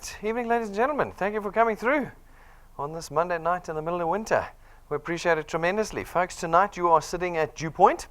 Good evening, ladies and gentlemen. Thank you for coming through on this Monday night in the middle of winter. We appreciate it tremendously. Folks, tonight you are sitting at DuePoint.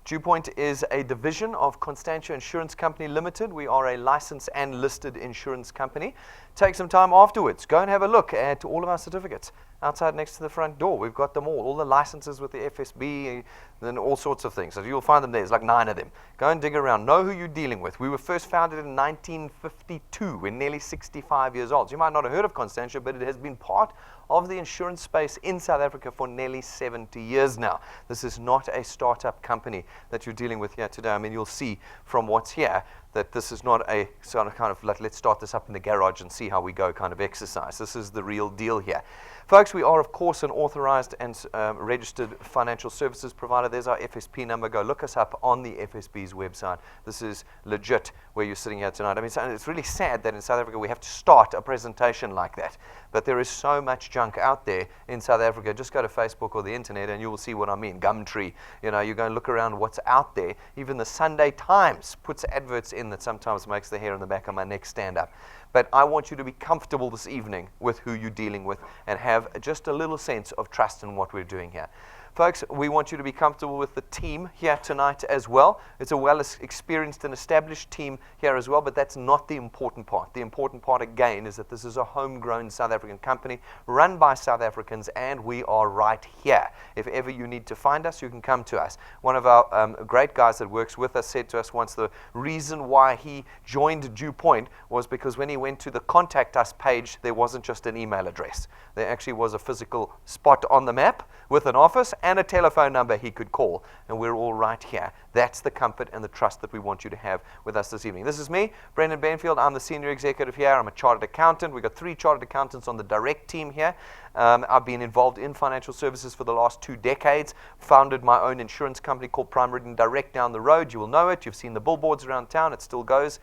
DuePoint is a division of Constantia Insurance Company Limited. We are a licensed and listed insurance company. Take some time afterwards. Go and have a look at all of our certificates outside next to the front door. We've got them all the licenses with the FSB and all sorts of things. So you'll find them there. There's like 9 of them. Go and dig around. Know who you're dealing with. We were first founded in 1952. We're nearly 65 years old. So you might not have heard of Constantia, but it has been part of the insurance space in South Africa for nearly 70 years now. This is not a startup company that you're dealing with here today. I mean, you'll see from what's here that this is not a sort of kind of like, let's start this up in the garage and see how we go kind of exercise. This is the real deal here. Folks, we are, of course, an authorized and registered financial services provider. There's our FSP number. Go look us up on the FSB's website. This is legit where you're sitting here tonight. I mean, it's really sad that in South Africa we have to start a presentation like that. But there is so much junk out there in South Africa. Just go to Facebook or the internet and you will see what I mean. Gumtree. You know, you go and look around what's out there. Even the Sunday Times puts adverts in that sometimes makes the hair on the back of my neck stand up. But I want you to be comfortable this evening with who you're dealing with and have just a little sense of trust in what we're doing here. Folks, we want you to be comfortable with the team here tonight as well. It's a well-experienced and established team here as well, but that's not the important part. The important part, again, is that this is a homegrown South African company run by South Africans, and we are right here. If ever you need to find us, you can come to us. One of our great guys that works with us said to us once the reason why he joined DuePoint was because when he went to the Contact Us page, there wasn't just an email address. There actually was a physical spot on the map with an office and a telephone number he could call, and we're all right here. That's the comfort and the trust that we want you to have with us this evening. This is me, Brendan Benfield. I'm the senior executive here. I'm a chartered accountant. We've got 3 chartered accountants on the direct team here. I've been involved in financial services for the last 2 decades, founded my own insurance company called Prime Meridian Direct down the road. You will know it. You've seen the billboards around town. It still goes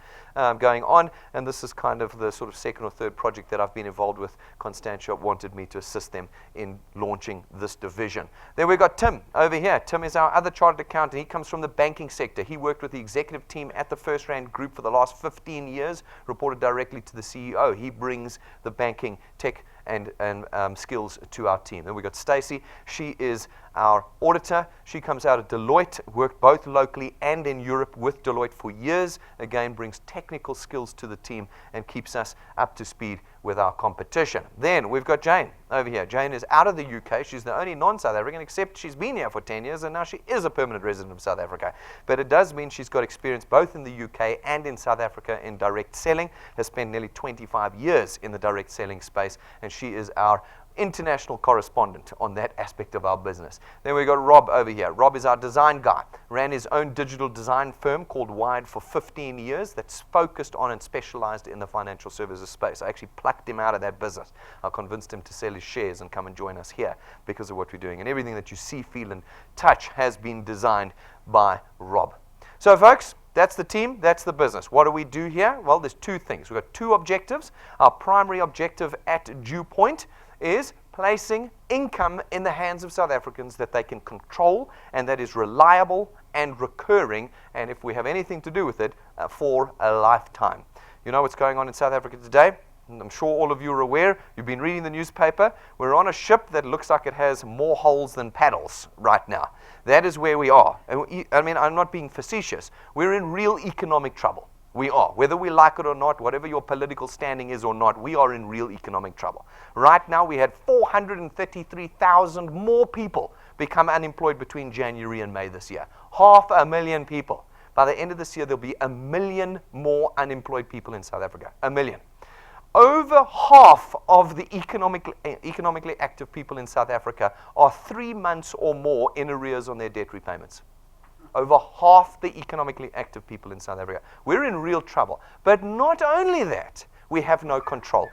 going on, and this is kind of the sort of second or third project that I've been involved with. Constantia wanted me to assist them in launching this division. Then we've got Tim over here. Tim is our other chartered accountant. He comes from the banking sector. He worked with the executive team at the First Rand Group for the last 15 years, reported directly to the CEO. He brings the banking tech and skills to our team. Then we've got Stacey. She is our auditor. She comes out of Deloitte, worked both locally and in Europe with Deloitte for years. Again, brings technical skills to the team and keeps us up to speed with our competition. Then we've got Jane over here. Jane is out of the UK. She's the only non-South African, except she's been here for 10 years and now she is a permanent resident of South Africa. But it does mean she's got experience both in the UK and in South Africa in direct selling, has spent nearly 25 years in the direct selling space, and she is our international correspondent on that aspect of our business. Then we've got Rob over here. Rob is our design guy. Ran his own digital design firm called Wide for 15 years that's focused on and specialized in the financial services space. I actually plucked him out of that business. I convinced him to sell his shares and come and join us here because of what we're doing. And everything that you see, feel, and touch has been designed by Rob. So folks, that's the team, that's the business. What do we do here? Well, there's 2 things. We've got 2 objectives. Our primary objective at DuePoint is placing income in the hands of South Africans that they can control and that is reliable and recurring, and if we have anything to do with it, for a lifetime. You know what's going on in South Africa today? I'm sure all of you are aware. You've been reading the newspaper. We're on a ship that looks like it has more holes than paddles right now. That is where we are. I mean, I'm not being facetious. We're in real economic trouble. We are. Whether we like it or not, whatever your political standing is or not, we are in real economic trouble. Right now, we had 433,000 more people become unemployed between January and May this year. 500,000 people. By the end of this year, there'll be 1 million more unemployed people in South Africa. 1 million. Over half of the economically active people in South Africa are 3 months or more in arrears on their debt repayments. Over half the economically active people in South Africa. We're in real trouble. But not only that, we have no control.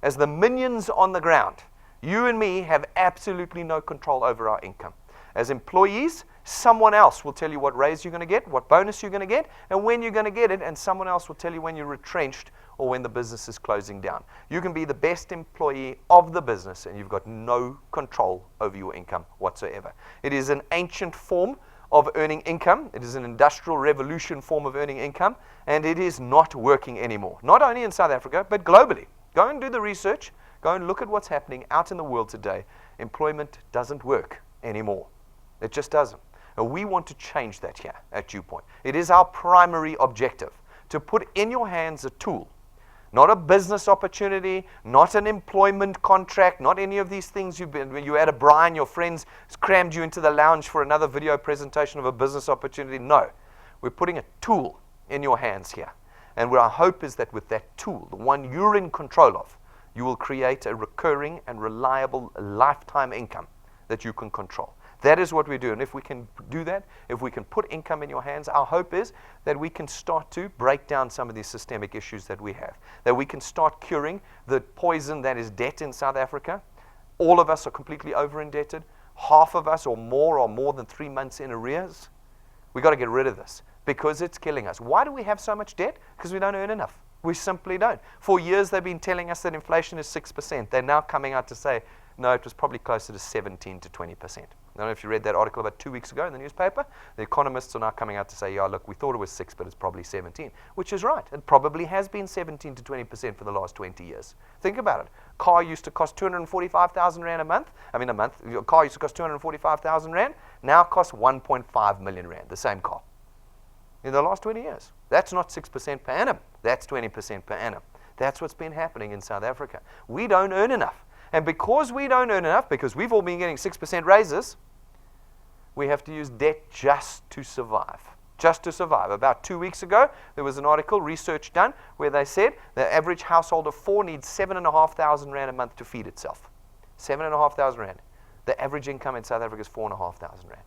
As the minions on the ground, you and me have absolutely no control over our income. As employees, someone else will tell you what raise you're going to get, what bonus you're going to get, and when you're going to get it, and someone else will tell you when you're retrenched or when the business is closing down. You can be the best employee of the business, and you've got no control over your income whatsoever. It is an ancient form of earning income. It is an industrial revolution form of earning income, and it is not working anymore. Not only in South Africa, but globally. Go and do the research. Go and look at what's happening out in the world today. Employment doesn't work anymore. It just doesn't. And we want to change that here at DuePoint. It is our primary objective to put in your hands a tool, not a business opportunity, not an employment contract, not any of these things when you had a Brian, your friends crammed you into the lounge for another video presentation of a business opportunity. No, we're putting a tool in your hands here. And our hope is that with that tool, the one you're in control of, you will create a recurring and reliable lifetime income that you can control. That is what we do. And if we can do that, if we can put income in your hands, our hope is that we can start to break down some of these systemic issues that we have, that we can start curing the poison that is debt in South Africa. All of us are completely over-indebted. Half of us or more are more than 3 months in arrears. We've got to get rid of this because it's killing us. Why do we have so much debt? Because we don't earn enough. We simply don't. For years, they've been telling us that inflation is 6%. They're now coming out to say, no, it was probably closer to 17 to 20%. I don't know if you read that article about 2 weeks ago in the newspaper. The economists are now coming out to say, yeah, look, we thought it was 6, but it's probably 17, which is right. It probably has been 17 to 20% for the last 20 years. Think about it. Car used to cost 245,000 Rand a month. Your car used to cost 245,000 Rand. Now costs 1.5 million Rand, the same car. In the last 20 years. That's not 6% per annum. That's 20% per annum. That's what's been happening in South Africa. We don't earn enough. And because we don't earn enough, because we've all been getting 6% raises, we have to use debt just to survive. Just to survive. About 2 weeks ago, there was an article, research done, where they said the average household of 4 needs 7,500 Rand a month to feed itself. 7,500 Rand. The average income in South Africa is 4,500 Rand.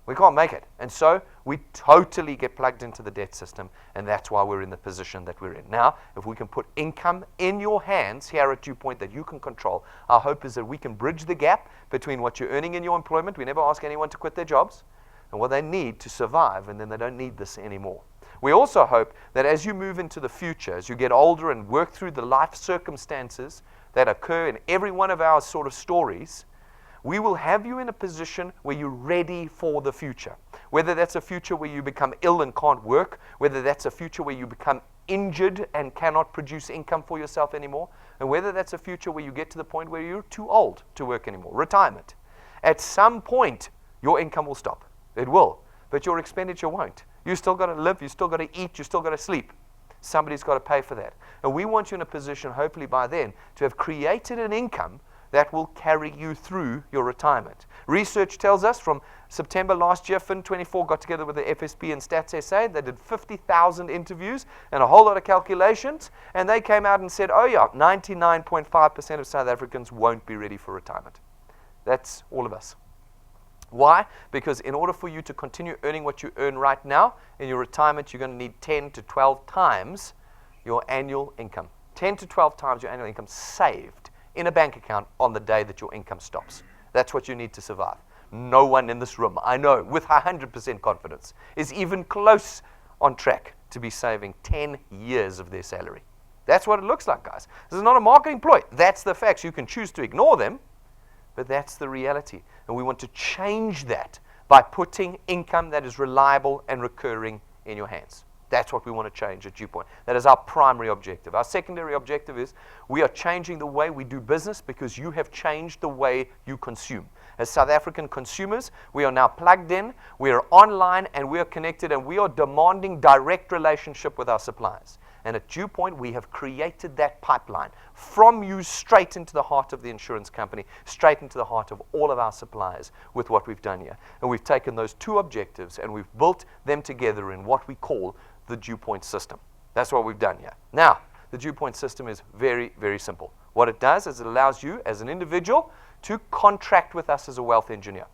We can't make it. And so we totally get plugged into the debt system, and that's why we're in the position that we're in. Now, if we can put income in your hands here at DuePoint that you can control, our hope is that we can bridge the gap between what you're earning in your employment. We never ask anyone to quit their jobs, and what they need to survive, and then they don't need this anymore. We also hope that as you move into the future, as you get older and work through the life circumstances that occur in every one of our sort of stories, we will have you in a position where you're ready for the future. Whether that's a future where you become ill and can't work, whether that's a future where you become injured and cannot produce income for yourself anymore, and whether that's a future where you get to the point where you're too old to work anymore, retirement. At some point, your income will stop. It will, but your expenditure won't. You still got to live, you still got to eat, you still got to sleep. Somebody's got to pay for that. And we want you in a position, hopefully by then, to have created an income that will carry you through your retirement. Research tells us from September last year, Fin24 got together with the FSB and Stats SA. They did 50,000 interviews and a whole lot of calculations, and they came out and said, oh yeah, 99.5% of South Africans won't be ready for retirement. That's all of us. Why? Because in order for you to continue earning what you earn right now, in your retirement, you're going to need 10 to 12 times your annual income. 10 to 12 times your annual income saved in a bank account on the day that your income stops. That's what you need to survive. No one in this room, I know, with 100% confidence, is even close on track to be saving 10 years of their salary. That's what it looks like, guys. This is not a marketing ploy. That's the facts. You can choose to ignore them, but that's the reality. And we want to change that by putting income that is reliable and recurring in your hands. That's what we want to change at DuePoint. That is our primary objective. Our secondary objective is we are changing the way we do business because you have changed the way you consume. As South African consumers, we are now plugged in, we are online, and we are connected, and we are demanding direct relationship with our suppliers. And at DuePoint, we have created that pipeline from you straight into the heart of the insurance company, straight into the heart of all of our suppliers with what we've done here. And we've taken those two objectives and we've built them together in what we call the DuePoint system. That's what we've done here. Now, the DuePoint system is very, very simple. What it does is it allows you as an individual to contract with us as a wealth engineer.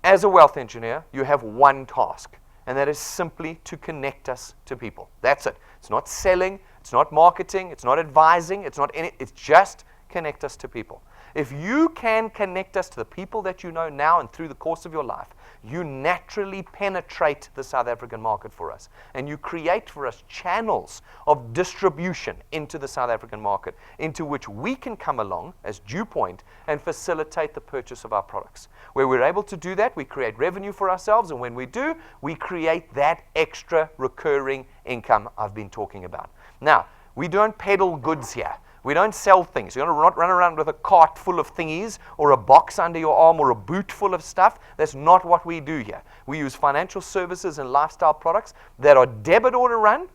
As a wealth engineer, you have one task, and that is simply to connect us to people. That's it. It's not selling, it's not marketing, it's not advising, it's just connect us to people. If you can connect us to the people that you know now and through the course of your life, you naturally penetrate the South African market for us. And you create for us channels of distribution into the South African market, into which we can come along as DuePoint and facilitate the purchase of our products. Where we're able to do that, we create revenue for ourselves, and when we do, we create that extra recurring income I've been talking about. Now, we don't peddle goods here. We don't sell things. You're going to not run around with a cart full of thingies or a box under your arm or a boot full of stuff. That's not what we do here. We use financial services and lifestyle products that are debit order run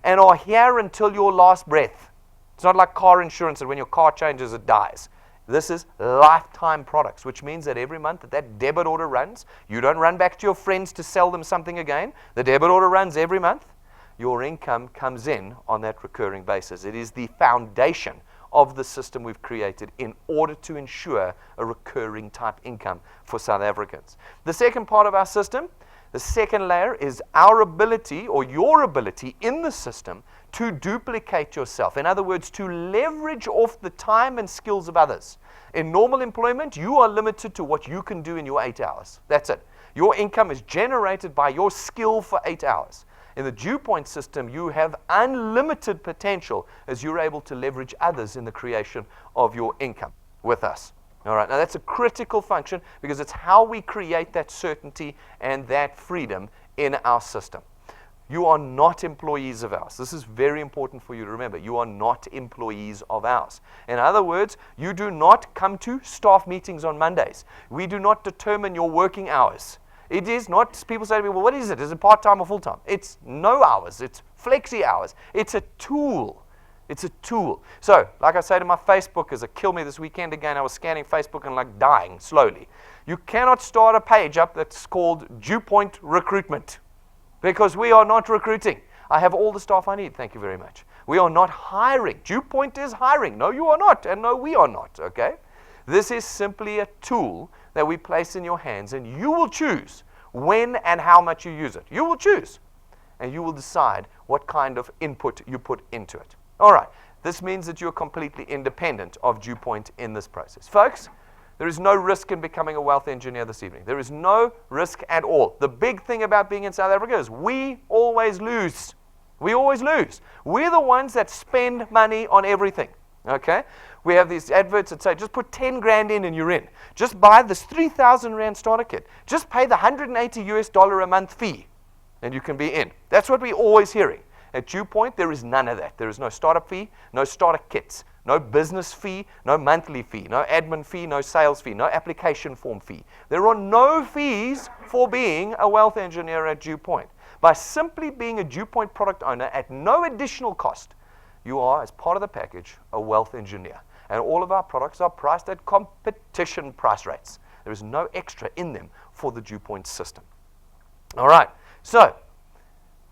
and are here until your last breath. It's not like car insurance that when your car changes, it dies. This is lifetime products, which means that every month that debit order runs, you don't run back to your friends to sell them something again. The debit order runs every month. Your income comes in on that recurring basis. It is the foundation of the system we've created in order to ensure a recurring type income for South Africans. The second part of our system, the second layer, is our ability or your ability in the system to duplicate yourself. In other words, to leverage off the time and skills of others. In normal employment, you are limited to what you can do in your 8 hours. That's it. Your income is generated by your skill for 8 hours. In the DuePoint system, you have unlimited potential as you're able to leverage others in the creation of your income with us. All right, now that's a critical function because it's how we create that certainty and that freedom in our system. You are not employees of ours. This is very important for you to remember. You are not employees of ours. In other words, you do not come to staff meetings on Mondays. We do not determine your working hours. It is not, people say to me, well, what is it? Is it part-time or full-time? It's no hours. It's flexi hours. It's a tool. It's a tool. So, like I say to my Facebookers, it killed me this weekend again. I was scanning Facebook and like dying slowly. You cannot start a page up that's called DuePoint Recruitment because we are not recruiting. I have all the staff I need. Thank you very much. We are not hiring. DuePoint is hiring. No, you are not. And no, we are not. Okay? This is simply a tool that we place in your hands, and you will choose when and how much you use it. You will choose, and you will decide what kind of input you put into it. All right, this means that you're completely independent of DuePoint in this process. Folks, there is no risk in becoming a wealth engineer this evening. There is no risk at all. The big thing about being in South Africa is we always lose. We always lose. We're the ones that spend money on everything. Okay? We have these adverts that say, just put 10 grand in and you're in. Just buy this 3,000 Rand starter kit. Just pay the $180 a month fee and you can be in. That's what we're always hearing. At DuePoint, there is none of that. There is no startup fee, no starter kits, no business fee, no monthly fee, no admin fee, no sales fee, no application form fee. There are no fees for being a wealth engineer at DuePoint. By simply being a DuePoint product owner at no additional cost, you are, as part of the package, a wealth engineer. And all of our products are priced at competition price rates. There is no extra in them for the DuePoint system. All right, so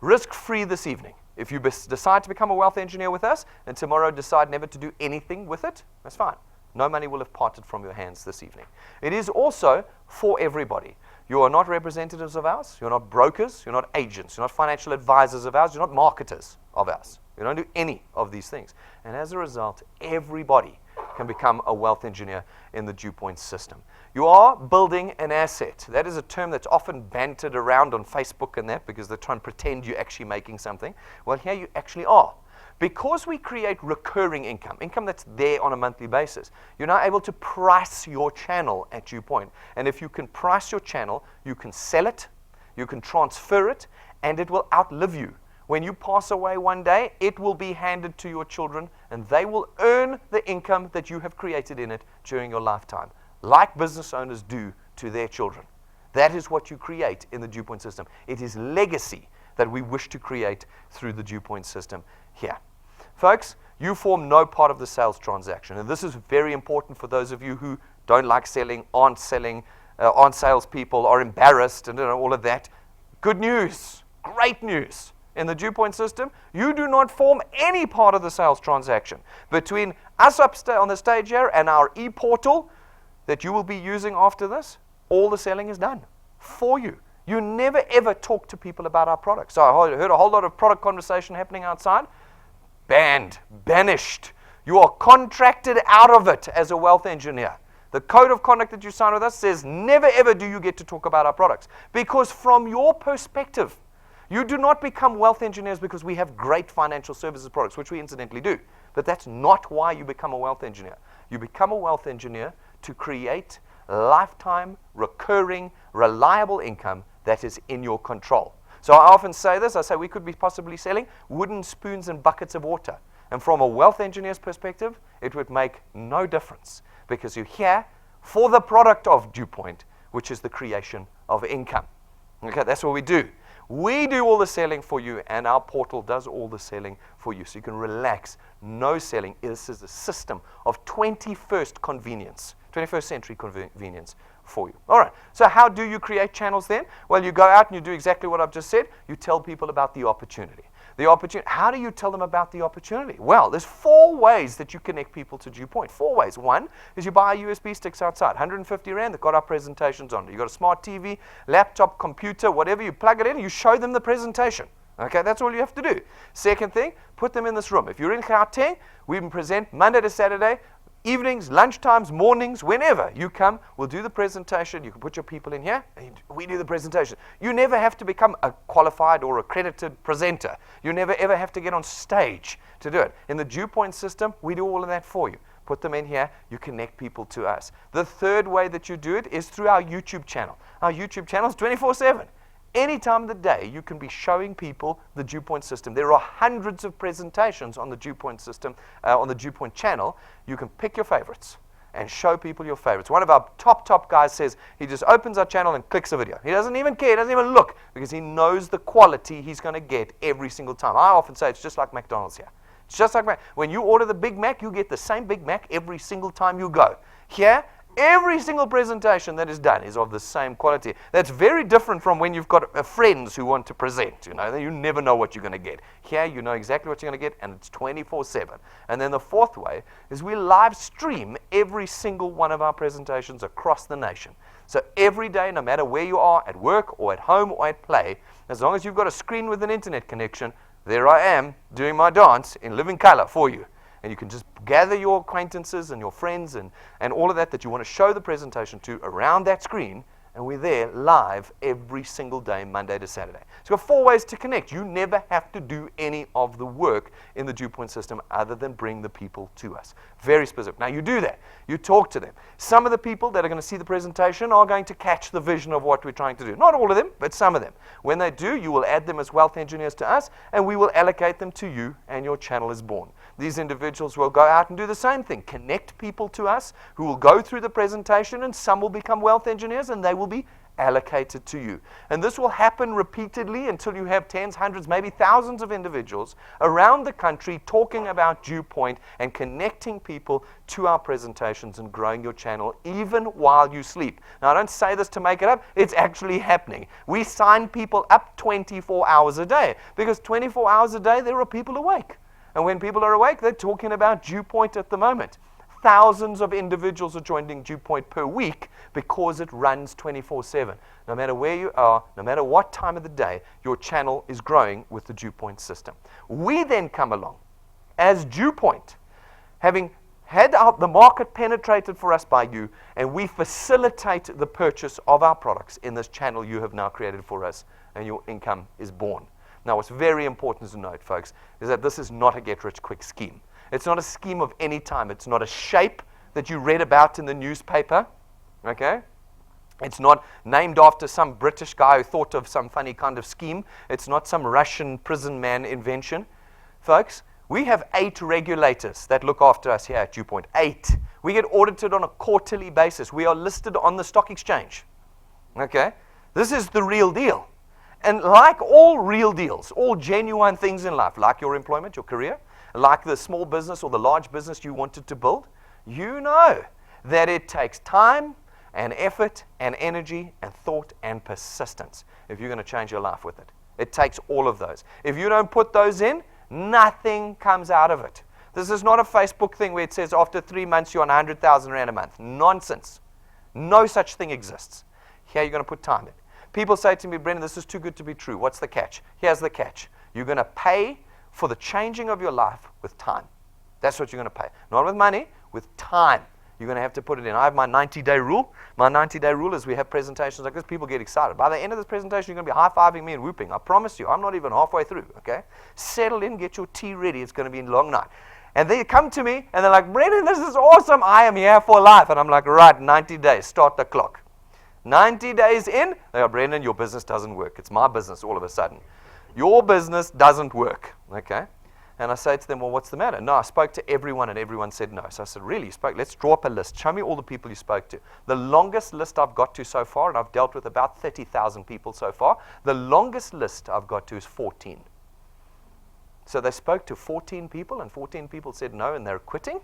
risk-free this evening. If you decide to become a wealth engineer with us and tomorrow decide never to do anything with it, that's fine. No money will have parted from your hands this evening. It is also for everybody. You are not representatives of ours. You're not brokers. You're not agents. You're not financial advisors of ours. You're not marketers of ours. You don't do any of these things. And as a result, everybody can become a wealth engineer in the DuePoint system. You are building an asset. That is a term that's often bantered around on Facebook and that because they're trying to pretend you're actually making something. Well, here you actually are. Because we create recurring income, income that's there on a monthly basis, you're now able to price your channel at DuePoint. And if you can price your channel, you can sell it, you can transfer it, and it will outlive you. When you pass away one day, it will be handed to your children, and they will earn the income that you have created in it during your lifetime, like business owners do to their children. That is what you create in the DuePoint system. It is legacy that we wish to create through the DuePoint system here. Folks, you form no part of the sales transaction, and this is very important for those of you who don't like selling, aren't salespeople, are embarrassed, and all of that. Good news, great news. In the DuePoint system, you do not form any part of the sales transaction. Between us on the stage here and our e-portal that you will be using after this, all the selling is done for you. You never ever talk to people about our products. So I heard a whole lot of product conversation happening outside. Banned, banished. You are contracted out of it as a wealth engineer. The code of conduct that you sign with us says never ever do you get to talk about our products. Because from your perspective, you do not become wealth engineers because we have great financial services products, which we incidentally do. But that's not why you become a wealth engineer. You become a wealth engineer to create lifetime, recurring, reliable income that is in your control. So I often say this, I say we could be possibly selling wooden spoons and buckets of water. And from a wealth engineer's perspective, it would make no difference because you're here for the product of DuePoint, which is the creation of income. Okay, that's what we do. We do all the selling for you, and our portal does all the selling for you. So you can relax. No selling. This is a system of 21st convenience, 21st century convenience for you. All right. So how do you create channels then? Well, you go out and you do exactly what I've just said. You tell people about the opportunity. The opportunity. How do you tell them about the opportunity? Well, there's 4 ways that you connect people to DuePoint. 4 ways. One is you buy USB sticks outside, 150 Rand, they've got our presentations on it. You've got a smart TV, laptop, computer, whatever, you plug it in, you show them the presentation. Okay, that's all you have to do. Second thing, put them in this room. If you're in Gauteng, we can present Monday to Saturday, evenings, lunchtimes, mornings, whenever you come, we'll do the presentation. You can put your people in here, and we do the presentation. You never have to become a qualified or accredited presenter. You never, ever have to get on stage to do it. In the DuePoint system, we do all of that for you. Put them in here, you connect people to us. The third way that you do it is through our YouTube channel. Our YouTube channel is 24/7. Any time of the day, you can be showing people the DuePoint system. There are hundreds of presentations on the DuePoint system, on the DuePoint channel. You can pick your favorites and show people your favorites. One of our top guys says he just opens our channel and clicks a video. He doesn't even care, he doesn't even look, because he knows the quality he's going to get every single time. I often say it's just like McDonald's here. It's just like when you order the Big Mac, you get the same Big Mac every single time you go. Here, every single presentation that is done is of the same quality. That's very different from when you've got friends who want to present. You never know what you're going to get. Here, you know exactly what you're going to get, and it's 24/7. And then the fourth way is we live stream every single one of our presentations across the nation. So every day, no matter where you are, at work or at home or at play, as long as you've got a screen with an internet connection, there I am doing my dance in living color for you. And you can just gather your acquaintances and your friends and all of that you want to show the presentation to around that screen, and we're there live every single day, Monday to Saturday. So we've got 4 ways to connect. You never have to do any of the work in the DuePoint system other than bring the people to us. Very specific. Now you do that. You talk to them. Some of the people that are going to see the presentation are going to catch the vision of what we're trying to do. Not all of them, but some of them. When they do, you will add them as wealth engineers to us, and we will allocate them to you, and your channel is born. These individuals will go out and do the same thing. Connect people to us who will go through the presentation, and some will become wealth engineers, and they will be allocated to you. And this will happen repeatedly until you have tens, hundreds, maybe thousands of individuals around the country talking about DuePoint and connecting people to our presentations and growing your channel even while you sleep. Now, I don't say this to make it up. It's actually happening. We sign people up 24 hours a day because 24 hours a day, there are people awake. And when people are awake, they're talking about DuePoint at the moment. Thousands of individuals are joining DuePoint per week because it runs 24/7. No matter where you are, no matter what time of the day, your channel is growing with the DuePoint system. We then come along as DuePoint, having had the market penetrated for us by you, and we facilitate the purchase of our products in this channel you have now created for us, and your income is born. Now, what's very important to note, folks, is that this is not a get-rich-quick scheme. It's not a scheme of any time. It's not a shape that you read about in the newspaper, okay? It's not named after some British guy who thought of some funny kind of scheme. It's not some Russian prison man invention. Folks, we have 8 regulators that look after us here at DuePoint. 8. We get audited on a quarterly basis. We are listed on the stock exchange, okay? This is the real deal. And like all real deals, all genuine things in life, like your employment, your career, like the small business or the large business you wanted to build, you know that it takes time and effort and energy and thought and persistence if you're going to change your life with it. It takes all of those. If you don't put those in, nothing comes out of it. This is not a Facebook thing where it says after 3 months you're on 100,000 Rand a month. Nonsense. No such thing exists. Here you're going to put time in. People say to me, Brendan, this is too good to be true. What's the catch? Here's the catch. You're going to pay for the changing of your life with time. That's what you're going to pay. Not with money, with time. You're going to have to put it in. I have my 90-day rule. My 90-day rule is we have presentations like this. People get excited. By the end of this presentation, you're going to be high-fiving me and whooping. I promise you. I'm not even halfway through, okay? Settle in. Get your tea ready. It's going to be a long night. And they come to me, and they're like, Brendan, this is awesome. I am here for life. And I'm like, right, 90 days. Start the clock. 90 days in, they go, Brendan, your business doesn't work. It's my business all of a sudden. Your business doesn't work, okay? And I say to them, well, what's the matter? No, I spoke to everyone, and everyone said no. So I said, really, you spoke? Let's draw up a list. Show me all the people you spoke to. The longest list I've got to so far, and I've dealt with about 30,000 people so far, the longest list I've got to is 14. So they spoke to 14 people, and 14 people said no, and they're quitting.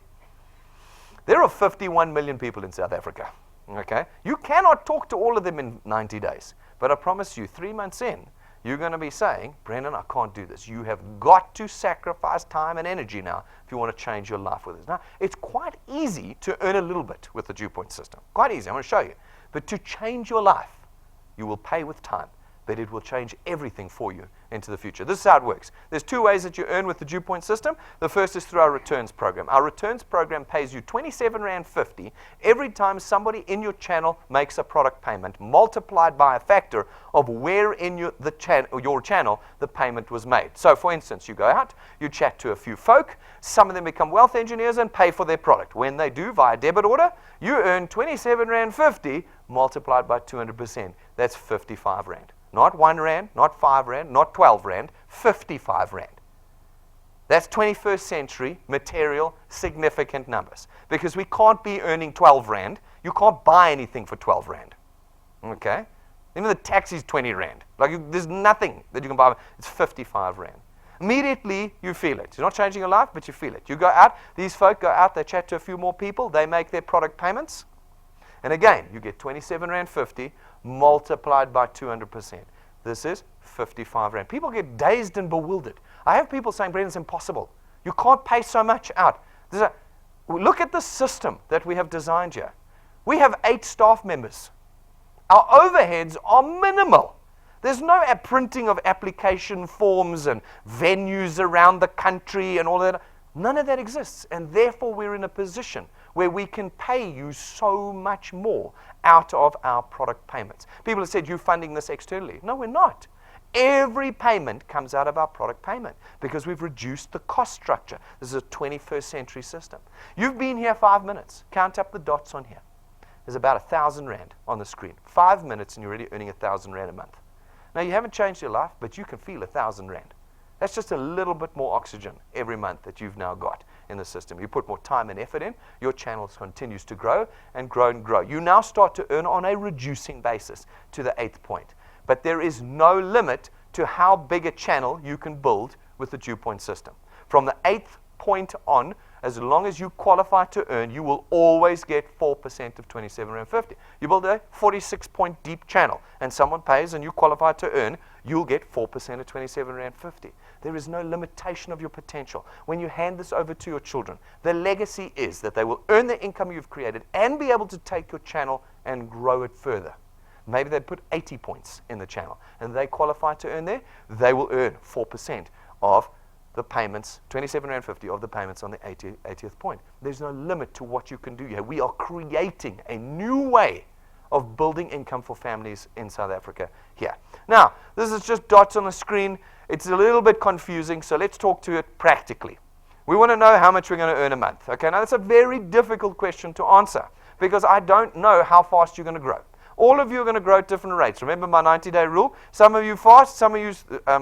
There are 51 million people in South Africa. Okay? You cannot talk to all of them in 90 days. But I promise you, 3 months in, you're going to be saying, Brendan, I can't do this. You have got to sacrifice time and energy now if you want to change your life with this. Now, it's quite easy to earn a little bit with the DuePoint system. Quite easy. I'm going to show you. But to change your life, you will pay with time. But it will change everything for you into the future. This is how it works. There's 2 ways that you earn with the DuePoint system. The first is through our returns program. Our returns program pays you R27.50 every time somebody in your channel makes a product payment, multiplied by a factor of where in your channel the payment was made. So, for instance, you go out, you chat to a few folk, some of them become wealth engineers and pay for their product. When they do, via debit order, you earn R27.50 multiplied by 200%. That's R55. Not R1, not R5, not R12, R55. That's 21st century material significant numbers. Because we can't be earning R12. You can't buy anything for R12. Okay? Even the taxi's R20. There's nothing that you can buy. It's R55. Immediately you feel it. It's not changing your life, but you feel it. You go out, these folk go out, they chat to a few more people, they make their product payments. And again, you get R27.50 multiplied by 200%. This is R55. People get dazed and bewildered. I have people saying, Brendan, it's impossible. You can't pay so much out. Look at the system that we have designed here. We have 8 staff members. Our overheads are minimal. There's no printing of application forms and venues around the country and all that. None of that exists. And therefore, we're in a position where we can pay you so much more out of our product payments. People have said, you're funding this externally. No, we're not. Every payment comes out of our product payment because we've reduced the cost structure. This is a 21st century system. You've been here 5 minutes. Count up the dots on here. There's about R1,000 on the screen. 5 minutes and you're already earning R1,000 a month. Now, you haven't changed your life, but you can feel R1,000. That's just a little bit more oxygen every month that you've now got in the system. You put more time and effort in, your channel continues to grow and grow and grow. You now start to earn on a reducing basis to the 8th point. But there is no limit to how big a channel you can build with the DuePoint system. From the 8th point on, as long as you qualify to earn, you will always get 4% of R27.50. You build a 46-point deep channel, and someone pays and you qualify to earn, you'll get 4% of R27.50. There is no limitation of your potential. When you hand this over to your children, the legacy is that they will earn the income you've created and be able to take your channel and grow it further. Maybe they put 80 points in the channel, and they qualify to earn there, they will earn 4% of the payments, R27.50 of the payments on the 80th point. There's no limit to what you can do here. We are creating a new way of building income for families in South Africa here. Now, this is just dots on the screen. It's a little bit confusing, so let's talk to it practically. We want to know how much we're going to earn a month. Okay, now that's a very difficult question to answer because I don't know how fast you're going to grow. All of you are going to grow at different rates. Remember my 90-day rule? Some of you fast, some of you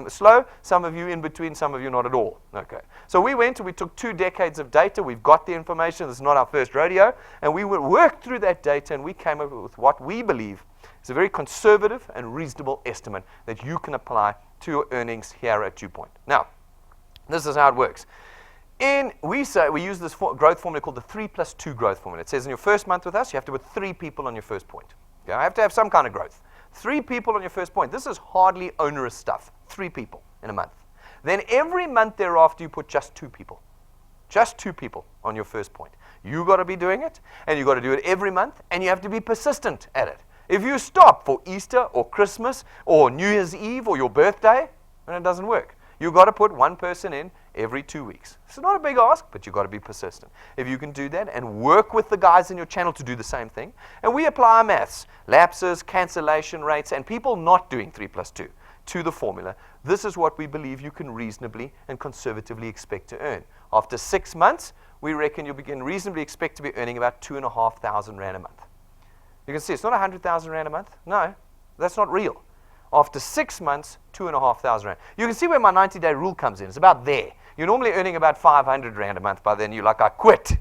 slow, some of you in between, some of you not at all. Okay. So we went and we took 2 decades of data. We've got the information. This is not our first rodeo. And we worked through that data and we came up with what we believe is a very conservative and reasonable estimate that you can apply to your earnings here at DuePoint. Now, this is how it works. We use this growth formula called the 3+2 growth formula. It says in your first month with us, you have to put 3 people on your first point. Okay, I have to have some kind of growth. 3 people on your first point. This is hardly onerous stuff. 3 people in a month. Then every month thereafter, you put just 2 people. Just 2 people on your first point. You got to be doing it, and you got to do it every month, and you have to be persistent at it. If you stop for Easter or Christmas or New Year's Eve or your birthday, then it doesn't work. You got to put 1 person in every 2 weeks. It's not a big ask, but you've got to be persistent. If you can do that and work with the guys in your channel to do the same thing, and we apply our maths, lapses, cancellation rates, and people not doing 3+2 to the formula, this is what we believe you can reasonably and conservatively expect to earn. After 6 months, we reckon you can reasonably expect to be earning about R2,500 a month. You can see it's not R100,000 a month. No, that's not real. After 6 months, R2,500. You can see where my 90-day rule comes in. It's about there. You're normally earning about 500 Rand a month by then. You're like, I quit,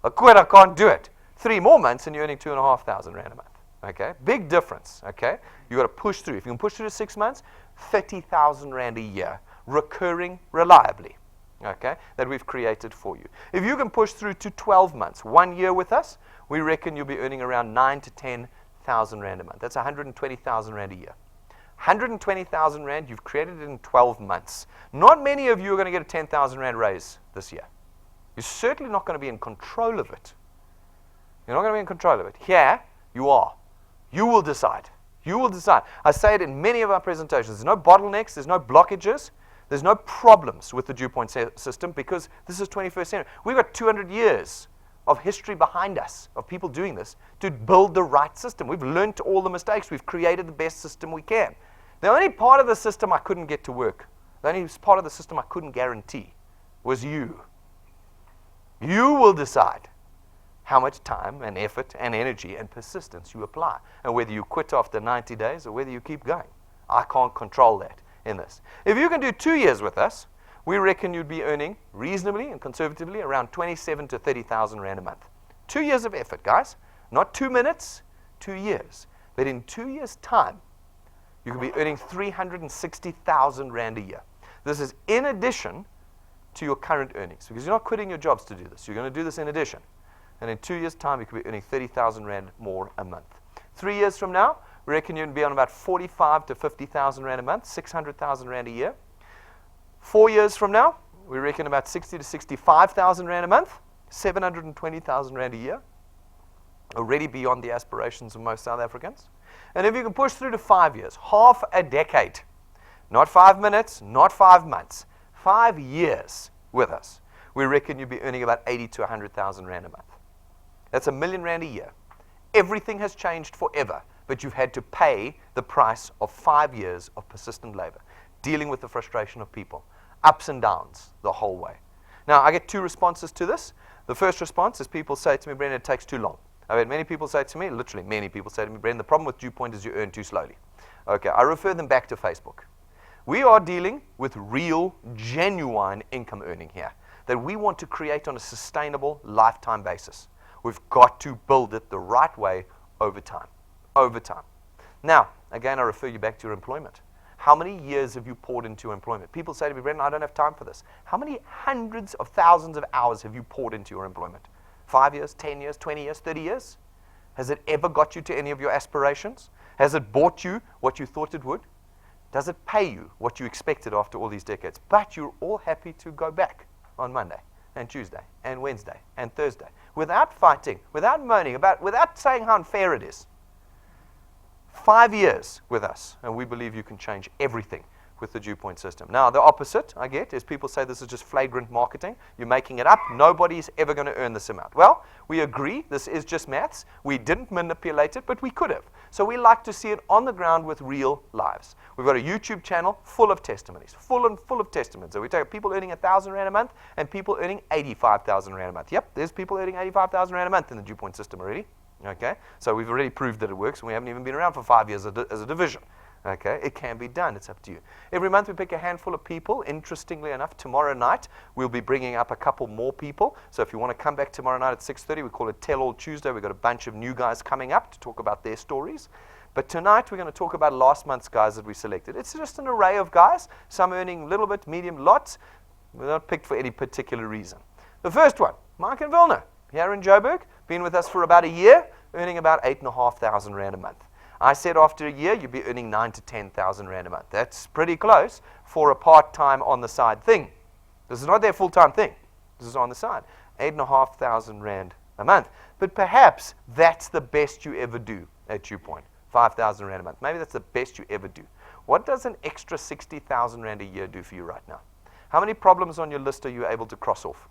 I can't do it. 3 more months and you're earning 2,500 Rand a month. Okay, big difference. Okay, you got to push through. If you can push through to 6 months, 30,000 Rand a year, recurring reliably. Okay, that we've created for you. If you can push through to 12 months, 1 year with us, we reckon you'll be earning around 9,000 to 10,000 Rand a month. That's 120,000 Rand a year. 120,000 Rand, you've created it in 12 months. Not many of you are going to get a 10,000 Rand raise this year. You're certainly not going to be in control of it. You're not going to be in control of it. Here, you are. You will decide. You will decide. I say it in many of our presentations. There's no bottlenecks. There's no blockages. There's no problems with the DuePoint system because this is 21st century. We've got 200 years of history behind us of people doing this to build the right system. We've learned all the mistakes. We've created the best system we can. The only part of the system I couldn't get to work, the only part of the system I couldn't guarantee was you. You will decide how much time and effort and energy and persistence you apply and whether you quit after 90 days or whether you keep going. I can't control that in this. If you can do 2 years with us, we reckon you'd be earning reasonably and conservatively around 27,000 to 30,000 Rand a month. 2 years of effort, guys. Not 2 minutes, 2 years. But in 2 years' time, you could be earning 360,000 Rand a year. This is in addition to your current earnings because you're not quitting your jobs to do this. You're going to do this in addition. And in 2 years' time, you could be earning 30,000 Rand more a month. 3 years from now, we reckon you'd be on about 45,000 to 50,000 Rand a month, 600,000 Rand a year. 4 years from now, we reckon about 60,000 to 65,000 Rand a month, 720,000 Rand a year, already beyond the aspirations of most South Africans. And if you can push through to 5 years, half a decade, not 5 minutes, not 5 months, 5 years with us, we reckon you'd be earning about 80,000 to 100,000 Rand a month. That's R1,000,000 a year. Everything has changed forever, but you've had to pay the price of 5 years of persistent labor, dealing with the frustration of people, ups and downs the whole way. Now, I get 2 responses to this. The first response is people say to me, Brendan, it takes too long. I've had many people say to me, literally many people say to me, Brendan, the problem with DuePoint is you earn too slowly. Okay, I refer them back to Facebook. We are dealing with real, genuine income earning here that we want to create on a sustainable lifetime basis. We've got to build it the right way over time. Over time. Now, again, I refer you back to your employment. How many years have you poured into your employment? People say to me, Brendan, I don't have time for this. How many hundreds of thousands of hours have you poured into your employment? 5 years, 10 years, 20 years, 30 years? Has it ever got you to any of your aspirations? Has it bought you what you thought it would? Does it pay you what you expected after all these decades? But you're all happy to go back on Monday and Tuesday and Wednesday and Thursday without fighting, without moaning, without saying how unfair it is. 5 years with us, and we believe you can change everything with the DuePoint system. Now, the opposite I get is people say this is just flagrant marketing. You're making it up. Nobody's ever going to earn this amount. Well, we agree. This is just maths. We didn't manipulate it, but we could have. So we like to see it on the ground with real lives. We've got a YouTube channel full of testimonies, full of testimonies. So we take people earning 1,000 Rand a month and people earning 85,000 Rand a month. Yep, there's people earning 85,000 Rand a month in the DuePoint system already. Okay, so we've already proved that it works, and we haven't even been around for 5 years as a division. Okay, it can be done. It's up to you. Every month we pick a handful of people. Interestingly enough, tomorrow night we'll be bringing up a couple more people. So if you want to come back tomorrow night at 6:30, we call it Tell All Tuesday. We've got a bunch of new guys coming up to talk about their stories. But tonight we're going to talk about last month's guys that we selected. It's just an array of guys, some earning a little bit, medium, lots. We're not picked for any particular reason. The first one, Mike and Vilna, here in Joburg, been with us for about a year, earning about 8,500 Rand a month. I said after a year, you'd be earning 9,000 to 10,000 Rand a month. That's pretty close for a part-time on-the-side thing. This is not their full-time thing. This is on the side. 8,500 Rand a month. But perhaps that's the best you ever do at DuePoint. 5,000 Rand a month. Maybe that's the best you ever do. What does an extra 60,000 Rand a year do for you right now? How many problems on your list are you able to cross off?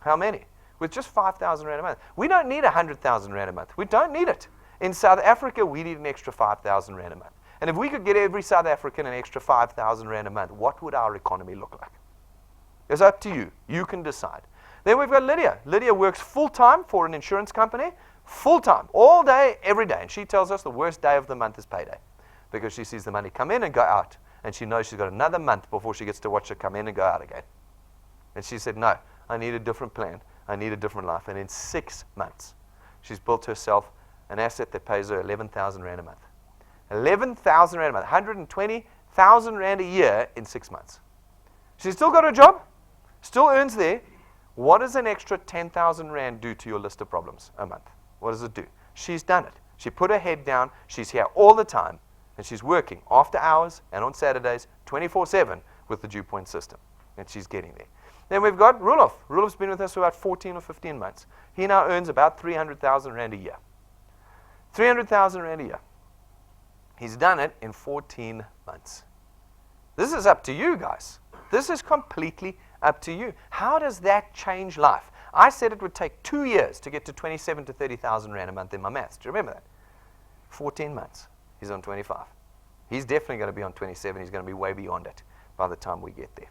How many? With just 5,000 Rand a month. We don't need 100,000 Rand a month. We don't need it. In South Africa, we need an extra 5,000 Rand a month. And if we could get every South African an extra 5,000 Rand a month, what would our economy look like? It's up to you. You can decide. Then we've got Lydia. Lydia works full-time for an insurance company, full-time, all day, every day. And she tells us the worst day of the month is payday because she sees the money come in and go out. And she knows she's got another month before she gets to watch it come in and go out again. And she said, no, I need a different plan. I need a different life. And in 6 months, she's built herself an asset that pays her 11,000 Rand a month. 11,000 Rand a month, 120,000 Rand a year in 6 months. She's still got her job, still earns there. What does an extra 10,000 Rand do to your list of problems a month? What does it do? She's done it. She put her head down. She's here all the time. And she's working after hours and on Saturdays, 24/7 with the DuePoint system. And she's getting there. Then we've got Rulof. Rulof's been with us for about 14 or 15 months. He now earns about 300,000 Rand a year. 300,000 Rand a year. He's done it in 14 months. This is up to you guys. This is completely up to you. How does that change life? I said it would take 2 years to get to 27 to 30,000 Rand a month in my maths. Do you remember that? 14 months. He's on 25. He's definitely going to be on 27. He's going to be way beyond it by the time we get there.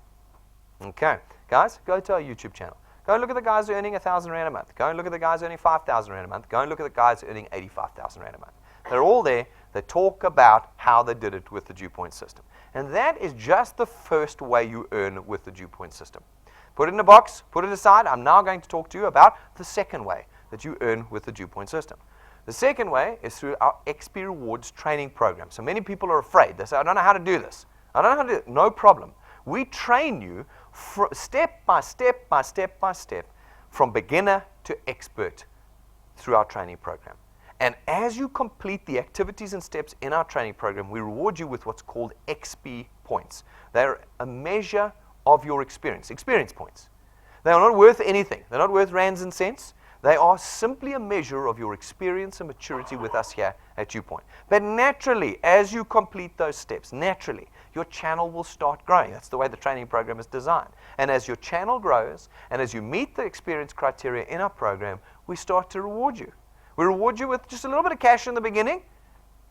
Okay. Guys, go to our YouTube channel. Go and look at the guys who are earning 1,000 Rand a month. Go and look at the guys earning 5,000 Rand a month. Go and look at the guys earning 85,000 Rand a month. They're all there. They talk about how they did it with the DuePoint system. And that is just the first way you earn with the DuePoint system. Put it in a box, put it aside. I'm now going to talk to you about the second way that you earn with the DuePoint system. The second way is through our XP Rewards training program. So many people are afraid. They say, I don't know how to do this. I don't know how to do it. No problem. We train you step by step by step by step from beginner to expert through our training program. And as you complete the activities and steps in our training program, we reward you with what's called XP points. They're a measure of your experience points. They are not worth anything. They're not worth rands and cents. They are simply a measure of your experience and maturity with us here at DuePoint. But naturally, as you complete those steps, naturally, your channel will start growing. That's the way the training program is designed. And as your channel grows, and as you meet the experience criteria in our program, we start to reward you. We reward you with just a little bit of cash in the beginning,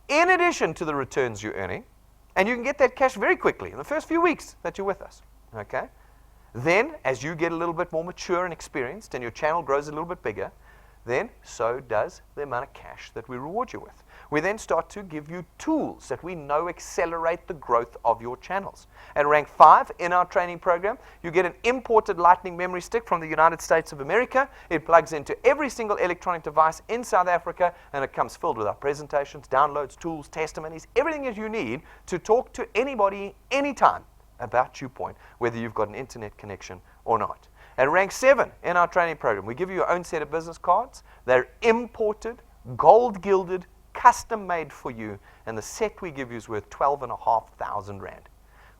in addition to the returns you're earning. And you can get that cash very quickly in the first few weeks that you're with us. Okay? Then, as you get a little bit more mature and experienced, and your channel grows a little bit bigger, then so does the amount of cash that we reward you with. We then start to give you tools that we know accelerate the growth of your channels. At rank 5 in our training program, you get an imported Lightning memory stick from the United States of America. It plugs into every single electronic device in South Africa, and it comes filled with our presentations, downloads, tools, testimonies, everything that you need to talk to anybody, anytime about DuePoint, whether you've got an internet connection or not. At rank 7 in our training program, we give you your own set of business cards. They're imported, gold-gilded, custom-made for you, and the set we give you is worth 12,500 Rand.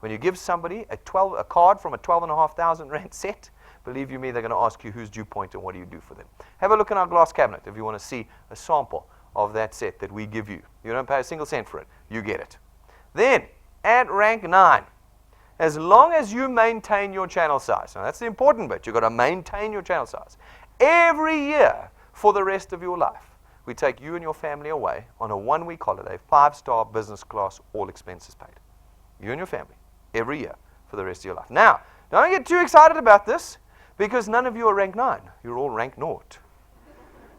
When you give somebody a card from a 12,500 Rand set, believe you me, they're going to ask you who's DuePoint and what do you do for them. Have a look in our glass cabinet if you want to see a sample of that set that we give you. You don't pay a single cent for it. You get it. Then, at rank 9, as long as you maintain your channel size, now that's the important bit, you've got to maintain your channel size. Every year for the rest of your life, we take you and your family away on a 1-week holiday, 5-star business class, all expenses paid. You and your family, every year for the rest of your life. Now, don't get too excited about this, because none of you are rank 9. You're all rank 0.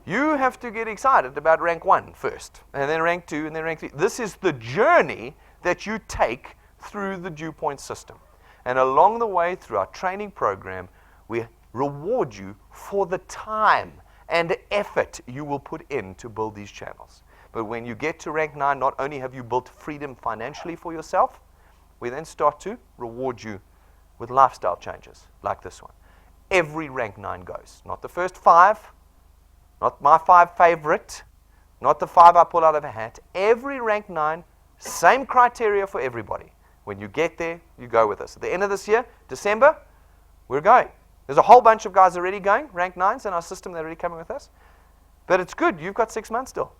You have to get excited about rank 1 first, and then rank 2, and then rank 3. This is the journey that you take through the DuePoint system. And along the way, through our training program, we reward you for the time and effort you will put in to build these channels. But when you get to rank 9, not only have you built freedom financially for yourself, we then start to reward you with lifestyle changes like this one. Every rank 9 goes. Not the first 5, not my 5 favorite, not the 5 I pull out of a hat. Every rank 9, same criteria for everybody. When you get there, you go with us. At the end of this year, December, we're going. There's a whole bunch of guys already going, rank 9s in our system, they're already coming with us. But it's good, you've got 6 months still,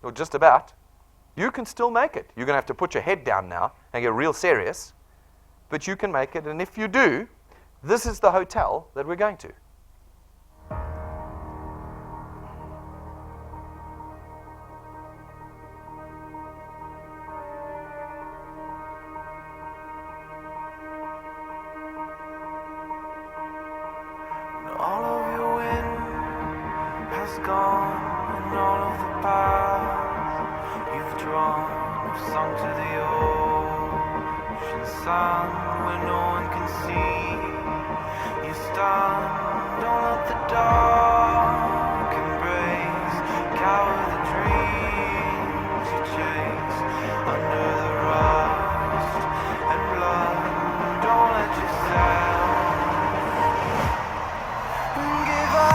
or just about. You can still make it. You're going to have to put your head down now and get real serious, but you can make it. And if you do, this is the hotel that we're going to. All of your wind has gone, and all of the paths you've drawn have sunk to the ocean sun where no one can see. You you stand. Don't let the dark embrace. Cower the dreams you chase under the rust and blood. Don't let yourself give up.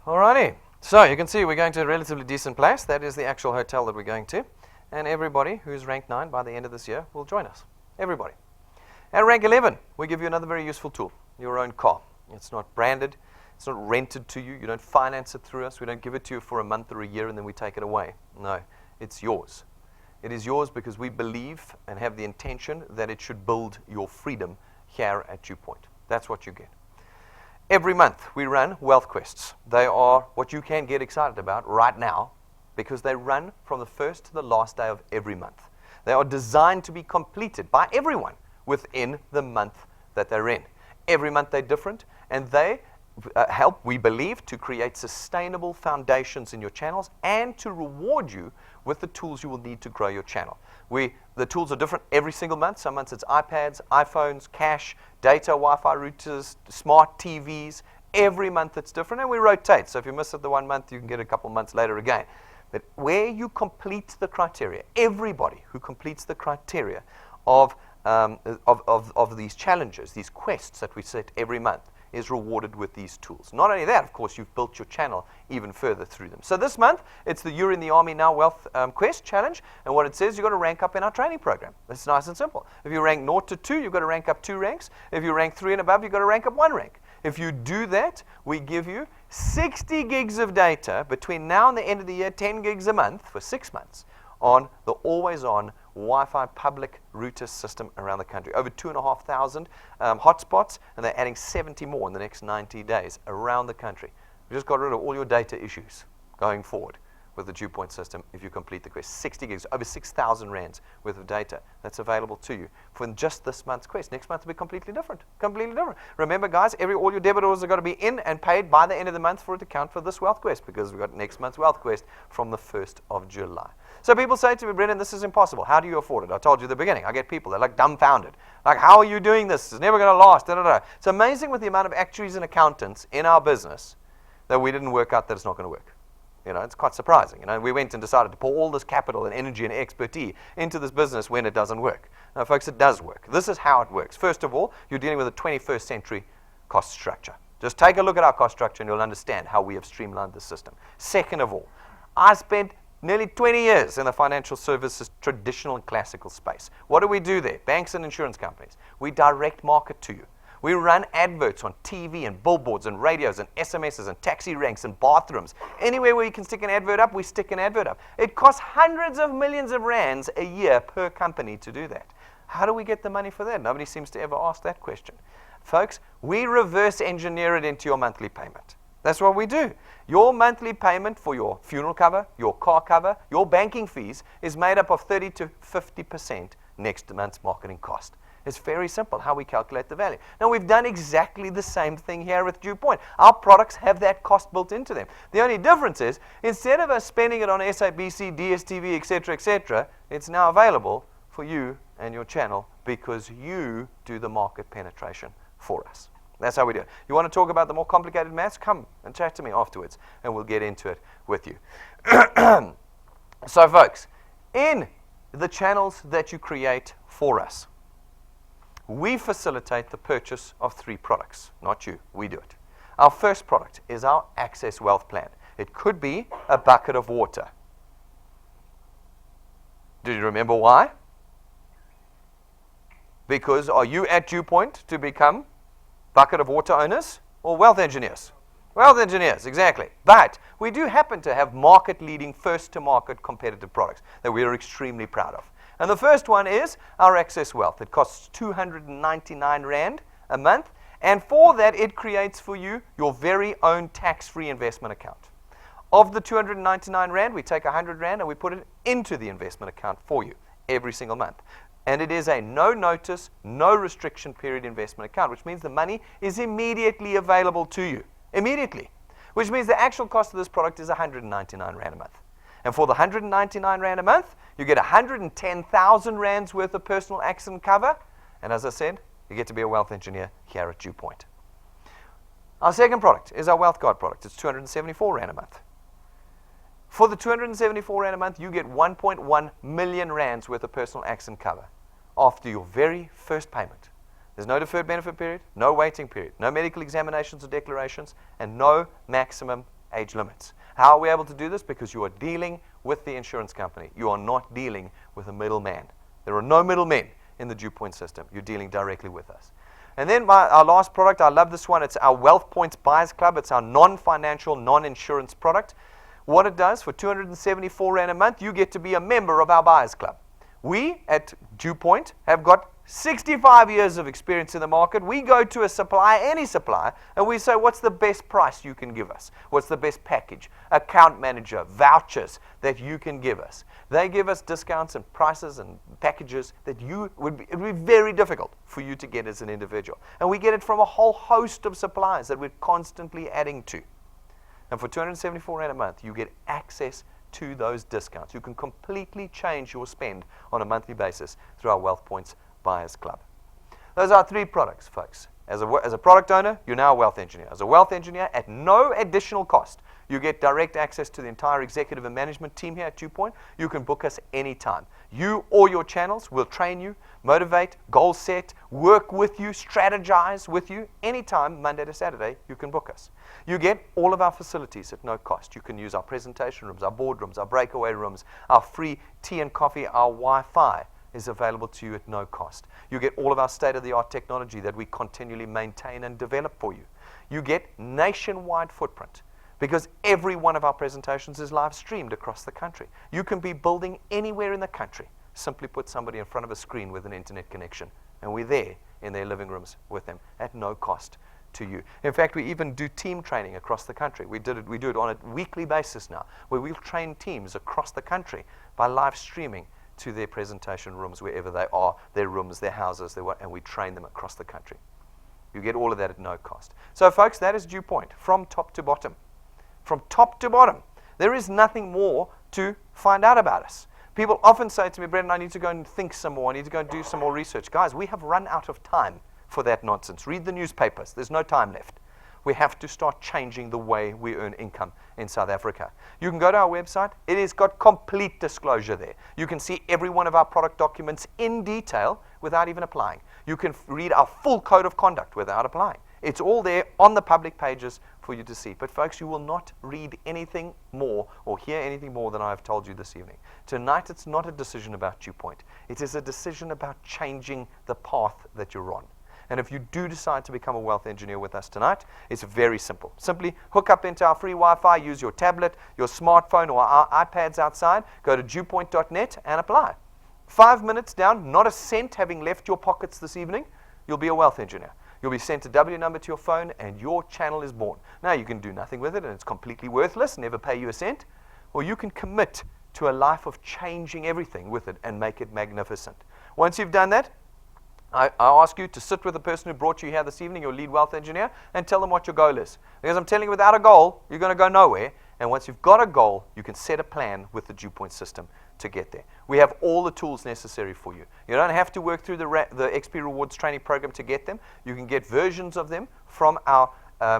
Alrighty, so you can see we're going to a relatively decent place. That is the actual hotel that we're going to. And everybody who's ranked 9 by the end of this year will join us. Everybody. At rank 11, we give you another very useful tool, your own car. It's not branded. It's not rented to you. You don't finance it through us. We don't give it to you for a month or a year and then we take it away. No, it's yours. It is yours because we believe and have the intention that it should build your freedom here at DuePoint. That's what you get. Every month we run wealth quests. They are what you can get excited about right now because they run from the first to the last day of every month. They are designed to be completed by everyone within the month that they're in. Every month they're different and they help, we believe, to create sustainable foundations in your channels and to reward you with the tools you will need to grow your channel. The tools are different every single month. Some months it's iPads, iPhones, cash, data, Wi-Fi routers, smart TVs. Every month it's different and we rotate. So if you miss it the one month, you can get it a couple months later again. But where you complete the criteria, everybody who completes the criteria of these challenges, these quests that we set every month, is rewarded with these tools. Not only that, of course, you've built your channel even further through them. So this month, it's the You're in the Army Now Wealth Quest Challenge, and what it says, you've got to rank up in our training program. It's nice and simple. If you rank 0 to 2, you've got to rank up 2 ranks. If you rank 3 and above, you've got to rank up 1 rank. If you do that, we give you 60 gigs of data between now and the end of the year, 10 gigs a month for 6 months on the always-on Wi-Fi public router system around the country. Over 2,500 hotspots, and they're adding 70 more in the next 90 days around the country. We just got rid of all your data issues going forward with the DuePoint system if you complete the quest. 60 gigs, over 6,000 rands worth of data that's available to you for just this month's quest. Next month will be completely different. Completely different. Remember, guys, all your debit orders have got to be in and paid by the end of the month for it to count for this wealth quest, because we've got next month's wealth quest from the 1st of July. So people say to me, Brendan, this is impossible. How do you afford it? I told you at the beginning. I get people, they're like dumbfounded. Like, how are you doing this? It's never going to last. Da, da, da. It's amazing with the amount of actuaries and accountants in our business that we didn't work out that it's not going to work. You know, it's quite surprising. You know, we went and decided to pour all this capital and energy and expertise into this business when it doesn't work. Now, folks, it does work. This is how it works. First of all, you're dealing with a 21st century cost structure. Just take a look at our cost structure and you'll understand how we have streamlined the system. Second of all, I spent nearly 20 years in the financial services traditional and classical space. What do we do there? Banks and insurance companies. We direct market to you. We run adverts on TV and billboards and radios and SMSs and taxi ranks and bathrooms. Anywhere where you can stick an advert up, we stick an advert up. It costs hundreds of millions of rands a year per company to do that. How do we get the money for that? Nobody seems to ever ask that question. Folks, we reverse engineer it into your monthly payment. That's what we do. Your monthly payment for your funeral cover, your car cover, your banking fees is made up of 30 to 50% next month's marketing cost. It's very simple how we calculate the value. Now, we've done exactly the same thing here with DuePoint. Our products have that cost built into them. The only difference is, instead of us spending it on SABC, DSTV, etc., it's now available for you and your channel because you do the market penetration for us. That's how we do it. You want to talk about the more complicated maths? Come and chat to me afterwards, and we'll get into it with you. So, folks, in the channels that you create for us, we facilitate the purchase of 3 products. Not you. We do it. Our first product is our Access Wealth Plan. It could be a bucket of water. Do you remember why? Because are you at DuePoint to become bucket of water owners or wealth engineers? Wealth engineers, exactly. But we do happen to have market-leading, first-to-market competitive products that we are extremely proud of. And the first one is our Access Wealth. It costs 299 Rand a month. And for that, it creates for you your very own tax-free investment account. Of the 299 Rand, we take 100 Rand and we put it into the investment account for you every single month. And it is a no-notice, no-restriction period investment account, which means the money is immediately available to you. Immediately. Which means the actual cost of this product is 199 Rand a month. And for the 199 Rand a month, you get 110,000 Rands worth of personal accident cover. And as I said, you get to be a wealth engineer here at DuePoint. Our second product is our Wealth Guard product. It's 274 Rand a month. For the 274 Rand a month, you get 1.1 million Rands worth of personal accident cover after your very first payment. There's no deferred benefit period, no waiting period, no medical examinations or declarations, and no maximum age limits. How are we able to do this? Because you are dealing with the insurance company. You are not dealing with a middleman. There are no middlemen in the DuePoint system. You're dealing directly with us. And then our last product, I love this one. It's our Wealth Points Buyers Club. It's our non-financial, non-insurance product. What it does, for 274 Rand a month, you get to be a member of our Buyers Club. We at DuePoint have got 65 years of experience in the market. We go to a supplier, any supplier, and we say, what's the best price you can give us? What's the best package? Account manager, vouchers that you can give us. They give us discounts and prices and packages that it would be very difficult for you to get as an individual. And we get it from a whole host of suppliers that we're constantly adding to. And for 274 Rand a month, you get access to those discounts. You can completely change your spend on a monthly basis through our Wealth Points Buyers Club. Those are 3 products, folks. As a product owner, you're now a wealth engineer. As a wealth engineer, at no additional cost, you get direct access to the entire executive and management team here at DuePoint. You can book us anytime. You or your channels will train you, motivate, goal set, work with you, strategize with you. Anytime, Monday to Saturday, you can book us. You get all of our facilities at no cost. You can use our presentation rooms, our boardrooms, our breakaway rooms, our free tea and coffee, our Wi-Fi is available to you at no cost. You get all of our state-of-the-art technology that we continually maintain and develop for you. You get nationwide footprint because every one of our presentations is live streamed across the country. You can be building anywhere in the country. Simply put somebody in front of a screen with an internet connection, and we're there in their living rooms with them at no cost to you. In fact, we even do team training across the country. We do it on a weekly basis now, where we'll train teams across the country by live streaming to their presentation rooms, wherever they are, their rooms, their houses, and we train them across the country. You get all of that at no cost. So, folks, that is DuePoint from top to bottom. From top to bottom. There is nothing more to find out about us. People often say to me, Brendan, I need to go and think some more. I need to go and do some more research. Guys, we have run out of time for that nonsense. Read the newspapers. There's no time left. We have to start changing the way we earn income in South Africa. You can go to our website. It has got complete disclosure there. You can see every one of our product documents in detail without even applying. You can read our full code of conduct without applying. It's all there on the public pages for you to see. But folks, you will not read anything more or hear anything more than I have told you this evening. Tonight, it's not a decision about DuePoint. It is a decision about changing the path that you're on. And if you do decide to become a wealth engineer with us tonight, it's very simple. Simply hook up into our free Wi-Fi, use your tablet, your smartphone, or our iPads outside, go to DuePoint.net and apply. 5 minutes down, not a cent having left your pockets this evening, you'll be a wealth engineer. You'll be sent a W number to your phone, and your channel is born. Now, you can do nothing with it, and it's completely worthless, never pay you a cent, or you can commit to a life of changing everything with it and make it magnificent. Once you've done that, I ask you to sit with the person who brought you here this evening, your lead wealth engineer, and tell them what your goal is. Because I'm telling you, without a goal, you're going to go nowhere. And once you've got a goal, you can set a plan with the DuePoint system to get there. We have all the tools necessary for you. You don't have to work through the XP Rewards training program to get them. You can get versions of them from our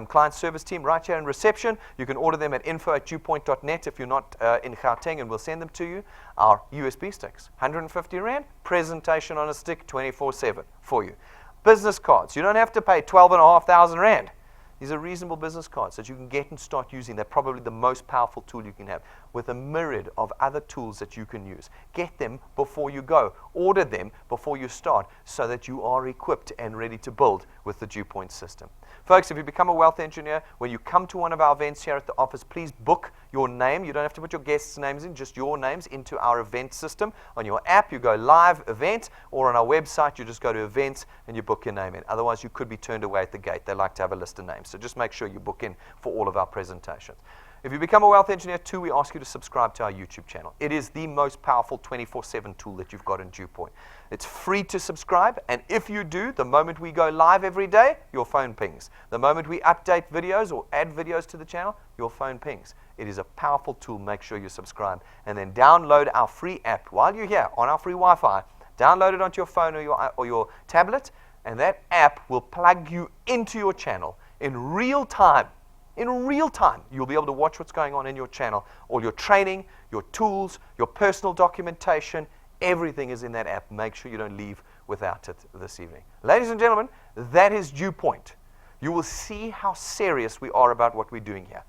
client service team right here in reception. You can order them at info@DuePoint.net if you're not in Gauteng, and we'll send them to you. Our USB sticks, 150 Rand, presentation on a stick 24/7 for you. Business cards, you don't have to pay 12,500 Rand. These are reasonable business cards that you can get and start using. They're probably the most powerful tool you can have, with a myriad of other tools that you can use. Get them before you go. Order them before you start so that you are equipped and ready to build with the DuePoint system. Folks, if you become a wealth engineer, when you come to one of our events here at the office, please book your name. You don't have to put your guests' names in, just your names into our event system. On your app, you go live event, or on our website, you just go to events and you book your name in. Otherwise, you could be turned away at the gate. They like to have a list of names. So just make sure you book in for all of our presentations. If you become a wealth engineer too, we ask you to subscribe to our YouTube channel. It is the most powerful 24/7 tool that you've got in DuePoint. It's free to subscribe, and if you do, the moment we go live every day, your phone pings. The moment we update videos or add videos to the channel, your phone pings. It is a powerful tool. Make sure you subscribe, and then download our free app while you're here on our free Wi-Fi. Download it onto your phone or your tablet, and that app will plug you into your channel in real time. In real time, you'll be able to watch what's going on in your channel. All your training, your tools, your personal documentation, everything is in that app. Make sure you don't leave without it this evening. Ladies and gentlemen, that is DuePoint. You will see how serious we are about what we're doing here.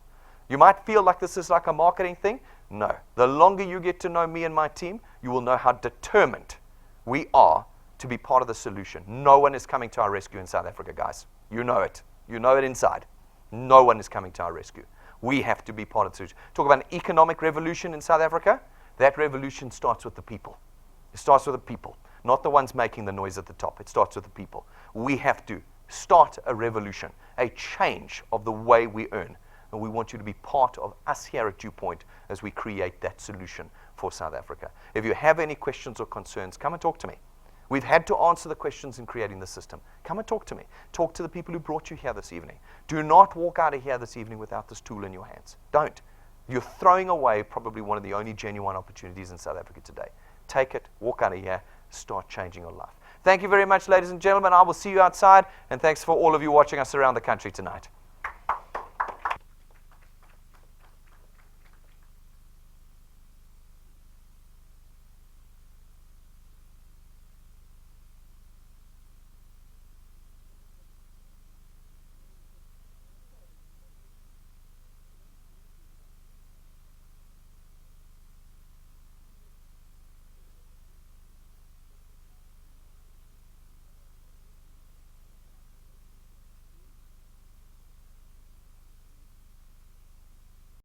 You might feel like this is like a marketing thing. No. The longer you get to know me and my team, you will know how determined we are to be part of the solution. No one is coming to our rescue in South Africa, guys. You know it. You know it inside. No one is coming to our rescue. We have to be part of the solution. Talk about an economic revolution in South Africa. That revolution starts with the people. It starts with the people, not the ones making the noise at the top. It starts with the people. We have to start a revolution, a change of the way we earn. And we want you to be part of us here at DuePoint as we create that solution for South Africa. If you have any questions or concerns, come and talk to me. We've had to answer the questions in creating the system. Come and talk to me. Talk to the people who brought you here this evening. Do not walk out of here this evening without this tool in your hands. Don't. You're throwing away probably one of the only genuine opportunities in South Africa today. Take it, walk out of here, start changing your life. Thank you very much, ladies and gentlemen. I will see you outside, and thanks for all of you watching us around the country tonight.